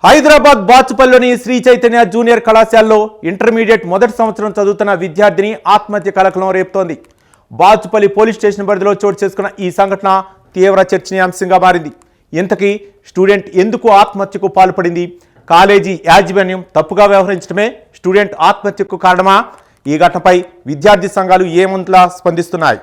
Hyderabad బాచుపల్లిలోని Shri Chaitanya junior కళాశాలలో intermediate మొదటి సంవత్సరం చదువుతున్న విద్యార్థిని ఆత్మహత్య కలకలం రేపుతోంది. బాచుపల్లి పోలీస్ స్టేషన్ పరిధిలో చోటు చేసుకున్న ఈ సంఘటన తీవ్ర చర్చనీయాంశంగా మారింది. ఇంతకీ స్టూడెంట్ ఎందుకు ఆత్మహత్యకు పాల్పడింది? కాలేజీ యాజమాన్యం తప్పుగా వ్యవహరించడమే స్టూడెంట్ ఆత్మహత్యకు కారణమా? ఈ ఘటనపై విద్యార్థి సంఘాలు ఏమంతలా స్పందిస్తున్నాయి?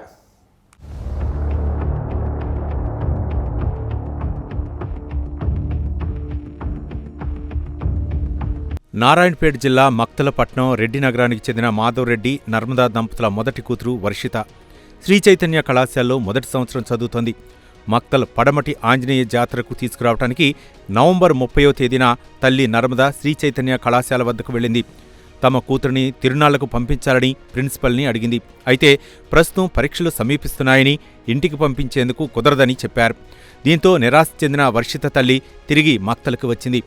నారాయణపేట జిల్లా మక్తలపట్నం రెడ్డి నగరానికి చెందిన మాధవ్ రెడ్డి, నర్మదా దంపతుల మొదటి కూతురు వర్షిత శ్రీ చైతన్య కళాశాలలో మొదటి సంవత్సరం చదువుతోంది. మక్తల్ పడమటి ఆంజనేయ జాతరకు తీసుకురావడానికి నవంబర్ 30వ తేదీన తల్లి నర్మదా శ్రీ చైతన్య కళాశాల వద్దకు వెళ్ళింది. తమ కూతురిని తిరునాళ్లకు పంపించాలని ప్రిన్సిపల్ని అడిగింది. అయితే ప్రస్తుతం పరీక్షలు సమీపిస్తున్నాయని ఇంటికి పంపించేందుకు కుదరదని చెప్పారు. దీంతో నిరాశ చెందిన వర్షిత తల్లి తిరిగి మక్తలకు వచ్చింది.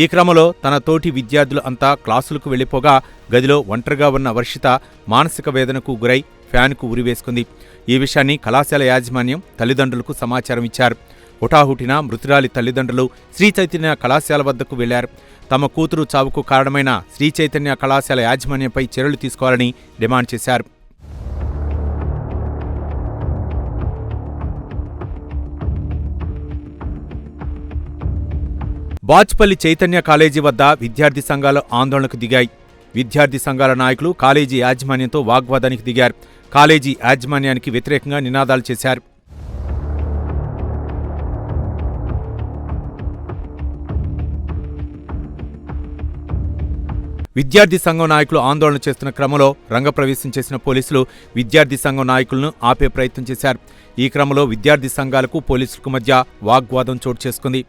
ఈ క్రమంలో తన తోటి విద్యార్థులు అంతా క్లాసులకు వెళ్లిపోగా గదిలో ఒంటరిగా ఉన్న వర్షిత మానసిక వేదనకు గురై ఫ్యాన్కు ఉరివేసుకుంది. ఈ విషయాన్ని కళాశాల యాజమాన్యం తల్లిదండ్రులకు సమాచారం ఇచ్చారు. హుటాహుటిన మృతురాలి తల్లిదండ్రులు శ్రీ చైతన్య కళాశాల వద్దకు వెళ్లారు. తమ కూతురు చావుకు కారణమైన శ్రీ చైతన్య కళాశాల యాజమాన్యంపై చర్యలు తీసుకోవాలని డిమాండ్ చేశారు. బాచుపల్లి చైతన్య కాలేజీ వద్ద విద్యార్థి సంఘాలు ఆందోళనకు దిగాయి. విద్యార్థి సంఘాల నాయకులు కాలేజీ యాజమాన్యంతో వాగ్వాదానికి దిగారు. కాలేజీ యాజమాన్యానికి వ్యతిరేకంగా నినాదాలు చేశారు. విద్యార్థి సంఘం నాయకులు ఆందోళన చేస్తున్న క్రమంలో రంగప్రవేశం చేసిన పోలీసులు విద్యార్థి సంఘం నాయకులను ఆపే ప్రయత్నం చేశారు. ఈ క్రమంలో విద్యార్థి సంఘాలకు పోలీసులకు మధ్య వాగ్వాదం చోటు చేసుకుంది.